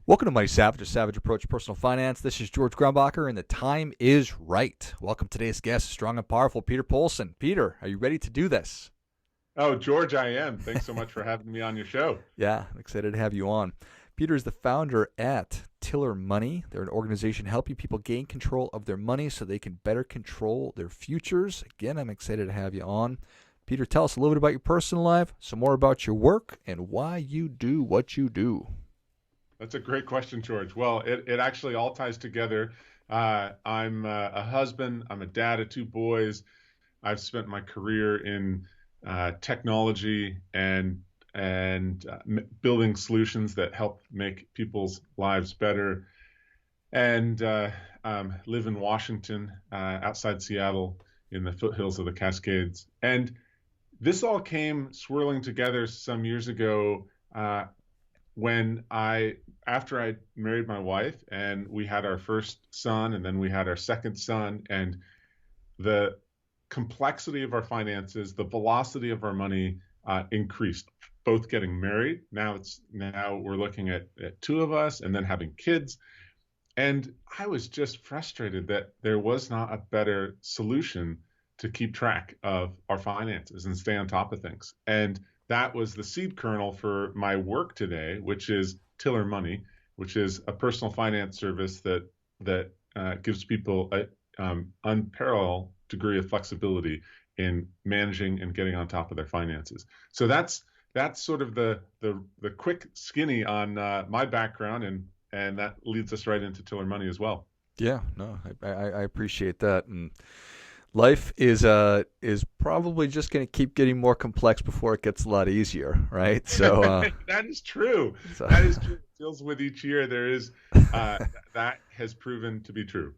Welcome to Money Savage, a savage approach to personal finance. This is George Grumbacher, and the time is right. Welcome to today's guest, strong and powerful Peter Polson. Peter, are you ready to do this? Oh, George, I am. Thanks so much for having me on your show. Yeah, I'm excited to have you on. Peter is the founder at Tiller Money. They're an organization helping people gain control of their money so they can better control their futures. Again, I'm excited to have you on. Peter, tell us a little bit about your personal life, some more about your work, and why you do what you do. That's a great question, George. Well, it actually all ties together. I'm a husband. I'm a dad of two boys. I've spent my career in technology and building solutions that help make people's lives better. And live in Washington, outside Seattle, in the foothills of the Cascades. And this all came swirling together some years ago. After I married my wife and we had our first son, and then we had our second son, and the complexity of our finances, the velocity of our money increased. Both getting married, now we're looking at two of us, and then having kids. And I was just frustrated that there was not a better solution to keep track of our finances and stay on top of things. And that was the seed kernel for my work today, which is Tiller Money, which is a personal finance service that gives people an unparalleled degree of flexibility in managing and getting on top of their finances. So that's sort of the quick skinny on my background, and that leads us right into Tiller Money as well. Yeah, no, I appreciate that. And life is probably just going to keep getting more complex before it gets a lot easier, right? So, That is true. so That is true. It deals with each year. There is that has proven to be true.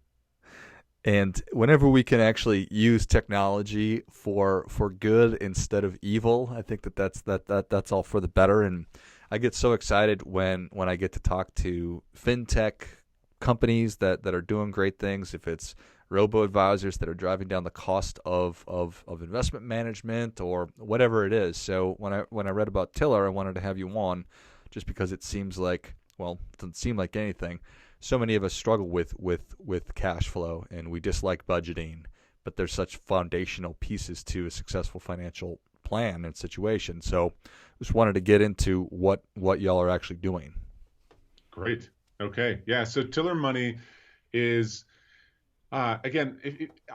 and whenever we can actually use technology for good instead of evil, I think that's all for the better. And I get so excited when I get to talk to fintech companies that are doing great things. If it's robo advisors that are driving down the cost of investment management or whatever it is. So when I read about Tiller, I wanted to have you on just because it seems like, well, it doesn't seem like anything. So many of us struggle with cash flow, and we dislike budgeting, but there's such foundational pieces to a successful financial plan and situation. So just wanted to get into what y'all are actually doing. Great. Okay. Yeah. So Tiller Money is again,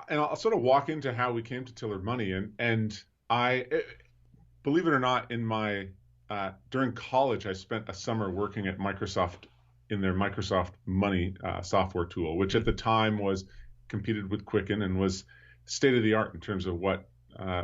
and I'll sort of walk into how we came to Tiller Money, and believe it or not, in my during college, I spent a summer working at Microsoft in their Microsoft Money software tool, which at the time was competed with Quicken and was state of the art in terms of what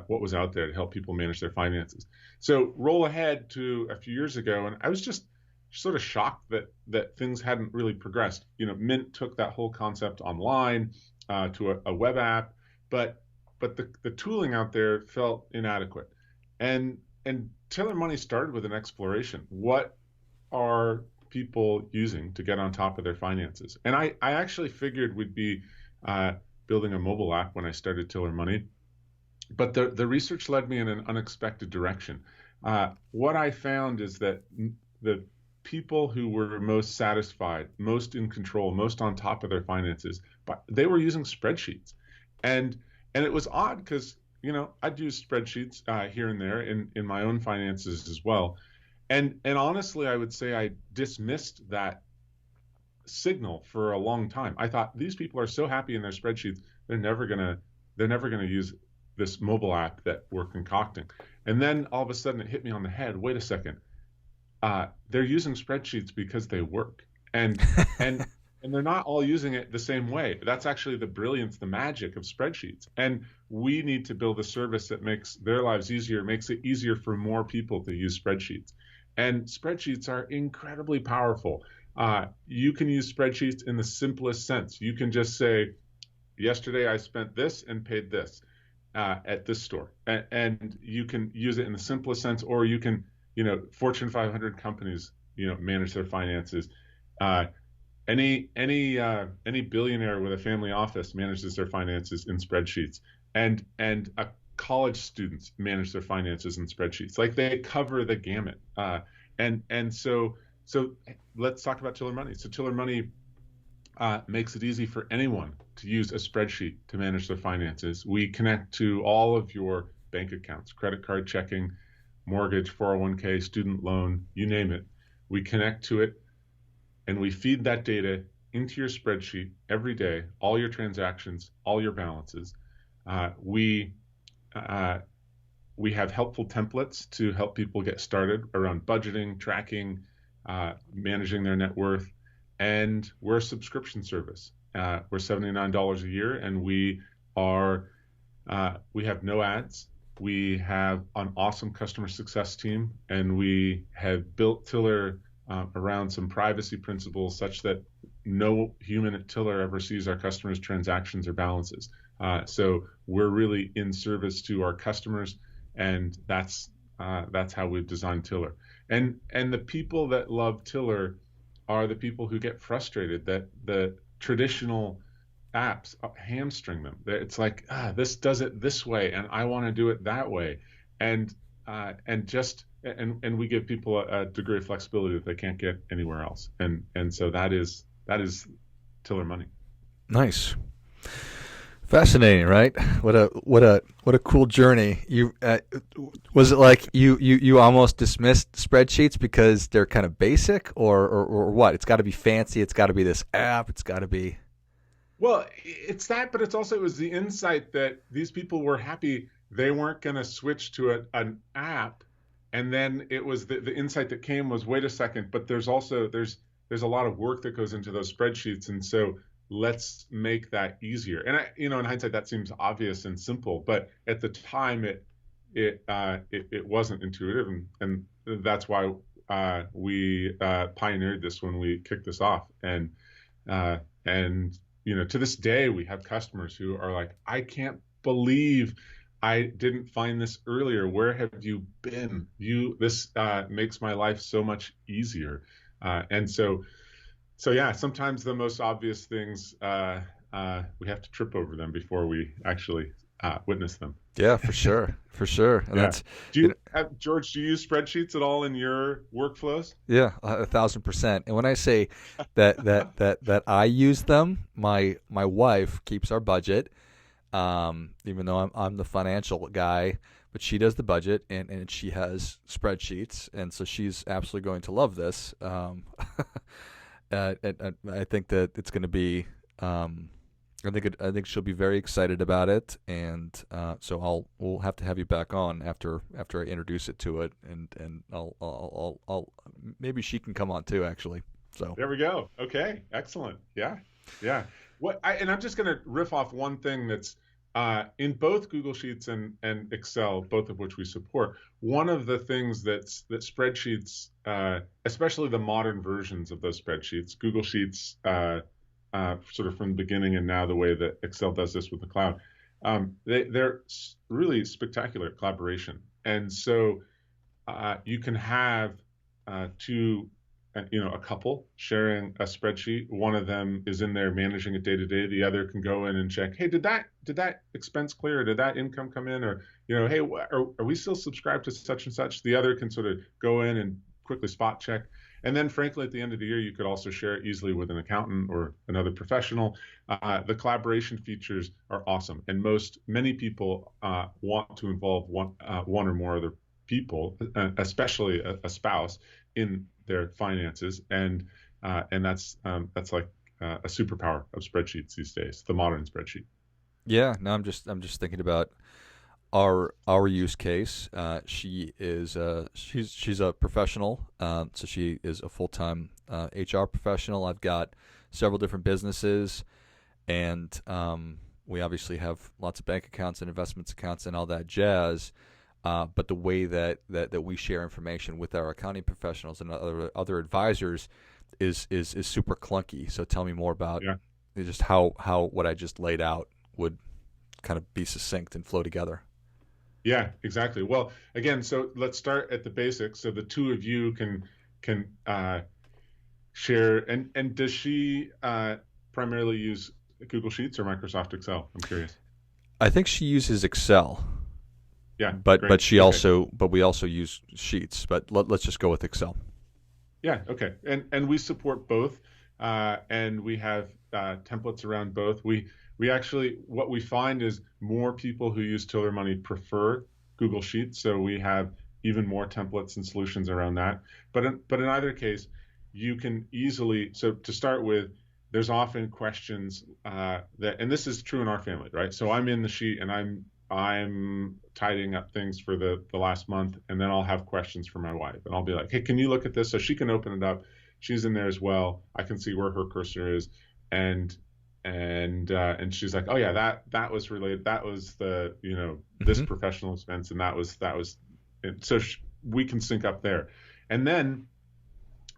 was out there to help people manage their finances. So roll ahead to a few years ago, and I was just sort of shocked that things hadn't really progressed. Mint took that whole concept online to a web app, but the tooling out there felt inadequate. And Taylor Money started with an exploration. What are people using to get on top of their finances? And I actually figured we'd be building a mobile app when I started Tiller Money, but the research led me in an unexpected direction. What I found is that the people who were most satisfied, most in control, most on top of their finances, but they were using spreadsheets. And it was odd because I'd use spreadsheets here and there in my own finances as well. And honestly, I would say I dismissed that signal for a long time. I thought these people are so happy in their spreadsheets, they're never gonna use this mobile app that we're concocting. And then all of a sudden it hit me on the head. Wait a second. They're using spreadsheets because they work, and and and they're not all using it the same way. That's actually the brilliance, the magic of spreadsheets. And we need to build a service that makes their lives easier, makes it easier for more people to use spreadsheets. And spreadsheets are incredibly powerful. You can use spreadsheets in the simplest sense. You can just say, yesterday I spent this and paid this at this store, and you can use it in the simplest sense, or you can Fortune 500 companies, manage their finances. Uh, any billionaire with a family office manages their finances in spreadsheets, and a college students manage their finances in spreadsheets. Like, they cover the gamut. And so So let's talk about Tiller Money. So Tiller Money makes it easy for anyone to use a spreadsheet to manage their finances. We connect to all of your bank accounts, credit card checking, mortgage, 401k, student loan, you name it. We connect to it and we feed that data into your spreadsheet every day, all your transactions, all your balances. We we have helpful templates to help people get started around budgeting, tracking, managing their net worth, and we're a subscription service. We're $79 a year, and we have no ads. We have an awesome customer success team, and we have built Tiller around some privacy principles such that no human at Tiller ever sees our customers' transactions or balances. So we're really in service to our customers, and that's how we've designed Tiller. And the people that love Tiller are the people who get frustrated that the traditional apps hamstring them. It's like, this does it this way, and I want to do it that way, and we give people a degree of flexibility that they can't get anywhere else, and so that is Tiller Money. Nice. Fascinating, right? What a cool journey. You was it like you almost dismissed spreadsheets because they're kind of basic, or what? It's got to be fancy. It's got to be this app. It's got to be. Well, it's that, but it was the insight that these people were happy they weren't going to switch to an app, and then it was the insight that came was, wait a second, but there's a lot of work that goes into those spreadsheets, and so let's make that easier. And in hindsight, that seems obvious and simple, but at the time, it wasn't intuitive, and that's why we pioneered this when we kicked this off. And to this day, we have customers who are like, I can't believe I didn't find this earlier. Where have you been? This makes my life so much easier. And so yeah, sometimes the most obvious things, we have to trip over them before we actually witness them. Yeah, for sure, for sure. And yeah. that's George, do you use spreadsheets at all in your workflows? Yeah, 1,000%. And when I say that I use them, my wife keeps our budget, even though I'm the financial guy, but she does the budget, and she has spreadsheets, and so she's absolutely going to love this. And I think that it's going to be. I think she'll be very excited about it, and so we'll have to have you back on after I introduce it to it, and I'll maybe she can come on too, actually. So there we go. Okay, excellent. Yeah. I'm just going to riff off one thing that's in both Google Sheets and Excel, both of which we support. One of the things that spreadsheets, especially the modern versions of those spreadsheets, Google Sheets. Sort of from the beginning, and now the way that Excel does this with the cloud, they're really spectacular collaboration. And so you can have a couple sharing a spreadsheet. One of them is in there managing it day to day. The other can go in and check, hey, did that expense clear? Or did that income come in? Or hey, are we still subscribed to such and such? The other can sort of go in and quickly spot check. And then, frankly, at the end of the year, you could also share it easily with an accountant or another professional. The collaboration features are awesome, and many people want to involve one or more other people, especially a spouse, in their finances, and that's like a superpower of spreadsheets these days, the modern spreadsheet. Yeah, no, I'm just thinking about our use case. She is she's a professional, so she is a full-time HR professional. I've got several different businesses, and we obviously have lots of bank accounts and investments accounts and all that jazz. But the way that we share information with our accounting professionals and other advisors is super clunky. So tell me more about just how what I just laid out would kind of be succinct and flow together. Yeah, exactly. Well, again, so let's start at the basics. So the two of you can share. And does she primarily use Google Sheets or Microsoft Excel? I'm curious. I think she uses Excel. Yeah, but we also use Sheets. But let's just go with Excel. Yeah, okay. And we support both, and we have templates around both. We actually what we find is more people who use Tiller Money prefer Google Sheets, so we have even more templates and solutions around that. But in either case, you can easily so to start with, there's often questions that, and this is true in our family, right? So I'm in the sheet and I'm tidying up things for the last month, and then I'll have questions for my wife, and I'll be like, "Hey, can you look at this?" So she can open it up. She's in there as well. I can see where her cursor is, and and she's like, "Oh yeah, that was related. That was the this Hmm. professional expense, and that was." And so we can sync up there, and then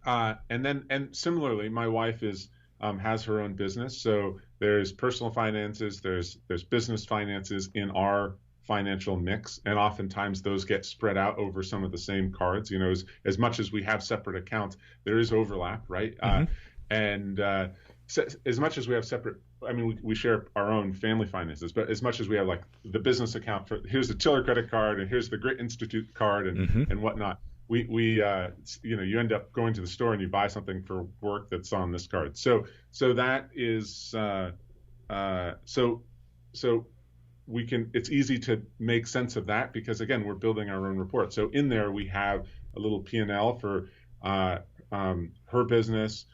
and similarly, my wife is has her own business. So there's personal finances, there's business finances in our financial mix, and oftentimes those get spread out over some of the same cards. As much as we have separate accounts, there is overlap, right? Hmm. And so, as much as we have separate, I mean, we share our own family finances, but as much as we have like the business account for here's the Tiller credit card and here's the Grit Institute card Hmm. and whatnot, we you end up going to the store and you buy something for work that's on this card. So that is so so we can it's easy to make sense of that because again we're building our own report. So in there we have a little P&L for her business.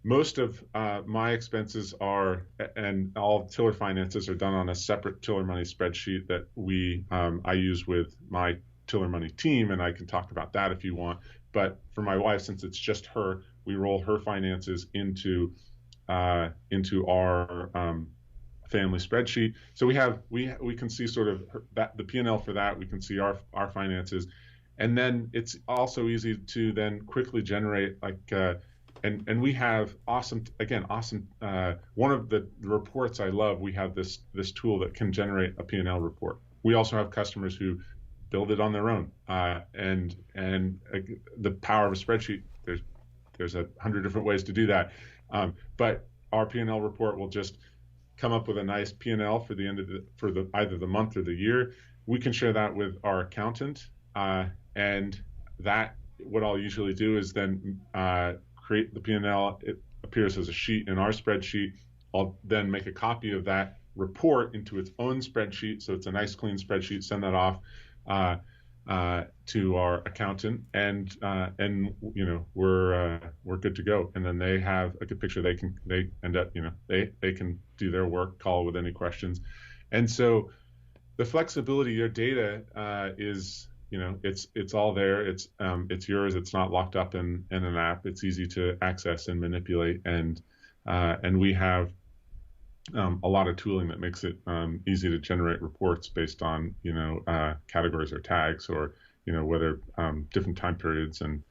Most of my expenses are, and all Tiller finances are done on a separate Tiller Money spreadsheet that I use with my Tiller Money team, and I can talk about that if you want. But for my wife, since it's just her, we roll her finances into our family spreadsheet. So we can see sort of the P&L for that. We can see our finances, and then it's also easy to then quickly generate like and we have awesome one of the reports I love. We have this tool that can generate a P&L report. We also have customers who build it on their own, and the power of a spreadsheet. There's 100 different ways to do that, but our P&L report will just come up with a nice P&L for the end of for the either the month or the year. We can share that with our accountant, and that what I'll usually do is then create the P&L. It appears as a sheet in our spreadsheet. I'll then make a copy of that report into its own spreadsheet, so it's a nice clean spreadsheet. Send that off to our accountant, and we're good to go. And then they have a good picture. They end up they can do their work, call with any questions, and so the flexibility, your data is it's all there. It's yours. It's not locked up in an app. It's easy to access and manipulate, and we have a lot of tooling that makes it easy to generate reports based on categories or tags or whether different time periods and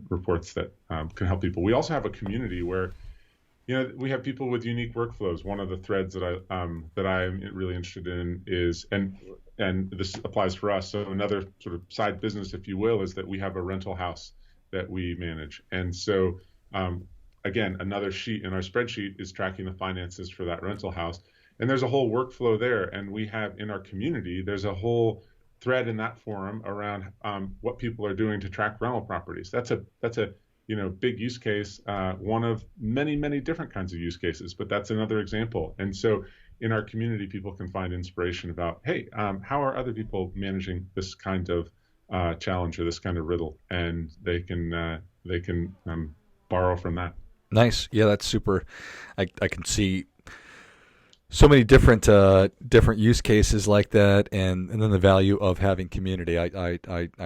reports that can help people. We also have a community where we have people with unique workflows. One of the threads that I'm really interested in is and this applies for us. So another sort of side business, if you will, is that we have a rental house that we manage, and so again, another sheet in our spreadsheet is tracking the finances for that rental house. And there's a whole workflow there. And we have in our community, there's a whole thread in that forum around what people are doing to track rental properties. That's a big use case, one of many different kinds of use cases, but that's another example. And so in our community, people can find inspiration about, hey, how are other people managing this kind of challenge or this kind of riddle, and they can borrow from that. Nice. Yeah, that's super. I can see so many different use cases like that, and then the value of having community. I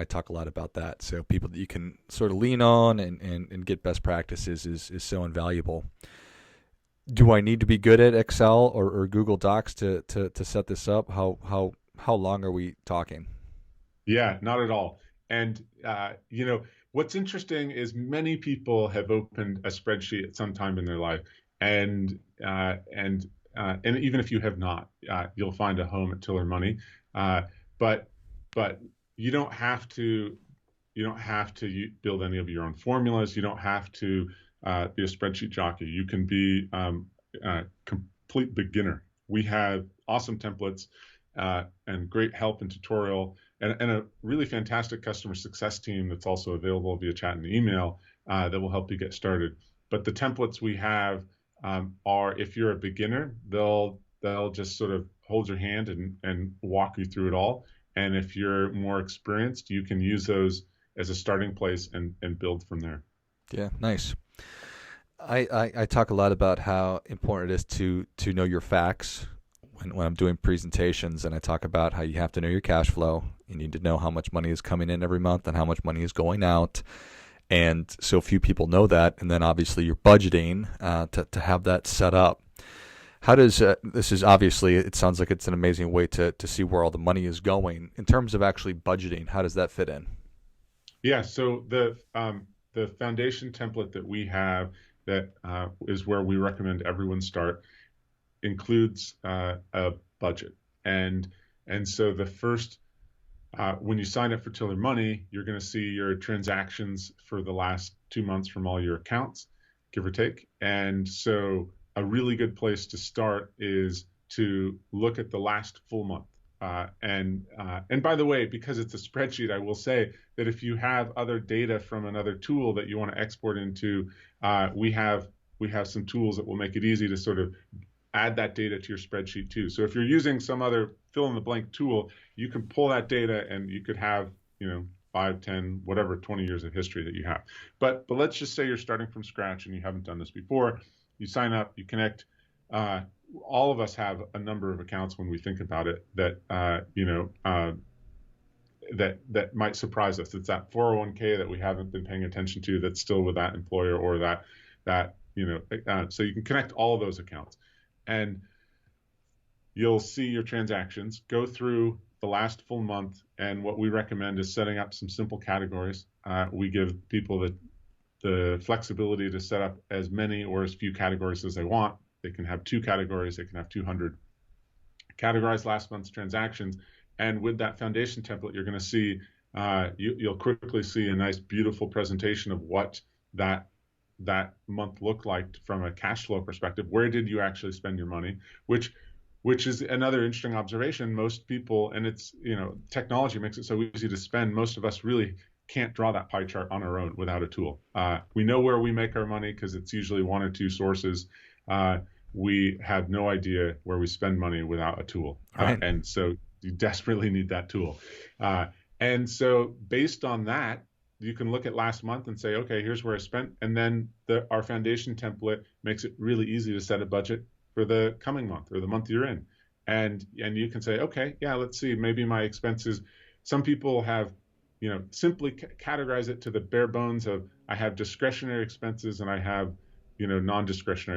talk a lot about that. So people that you can sort of lean on and get best practices is so invaluable. Do I need to be good at Excel or Google Docs to set this up? How long are we talking? Yeah, not at all. And what's interesting is many people have opened a spreadsheet at some time in their life, and even if you have not, you'll find a home at Tiller Money. But but you don't have to build any of your own formulas. You don't have to be a spreadsheet jockey. You can be a complete beginner. We have awesome templates and great help and tutorial, and a really fantastic customer success team that's also available via chat and email that will help you get started. But the templates we have are, if you're a beginner, they'll just sort of hold your hand and walk you through it all. And if you're more experienced, you can use those as a starting place and build from there. Yeah, nice. I talk a lot about how important it is to know your facts when I'm doing presentations, and I talk about how you have to know your cash flow. You need to know how much money is coming in every month and how much money is going out. And so few people know that. And then obviously you're budgeting to have that set up. How does this is obviously, it sounds like it's an amazing way to see where all the money is going. In terms of actually budgeting, how does that fit in? Yeah, so the foundation template that we have that is where we recommend everyone start includes a budget. And so the first when you sign up for Tiller Money, you're going to see your transactions for the last 2 months from all your accounts, give or take. And so a really good place to start is to look at the last full month. And by the way, because it's a spreadsheet, I will say that if you have other data from another tool that you want to export into, we have some tools that will make it easy to sort of add that data to your spreadsheet too. So if you're using some other fill in the blank tool, you can pull that data and you could have, 5, 10, whatever, 20 years of history that you have. But let's just say you're starting from scratch and you haven't done this before. You sign up, you connect. All of us have a number of accounts when we think about it that, that might surprise us. It's that 401k that we haven't been paying attention to that's still with that employer or so you can connect all of those accounts. And you'll see your transactions go through the last full month. And what we recommend is setting up some simple categories. We give people the flexibility to set up as many or as few categories as they want. They can have 2 categories, they can have 200. Categorize last month's transactions. And with that foundation template, you're going to see, you'll quickly see a nice, beautiful presentation of what that month looked like from a cash flow perspective. Where did you actually spend your money? Which is another interesting observation. Most people, and it's, technology makes it so easy to spend. Most of us really can't draw that pie chart on our own without a tool. We know where we make our money because it's usually 1 or 2 sources. We have no idea where we spend money without a tool. Right. And so you desperately need that tool. And so based on that, you can look at last month and say, okay, here's where I spent. And then our foundation template makes it really easy to set a budget for the coming month or the month you're in. And you can say, okay, yeah, let's see, maybe my expenses. Some people have, simply categorize it to the bare bones of I have discretionary expenses and I have, non-discretionary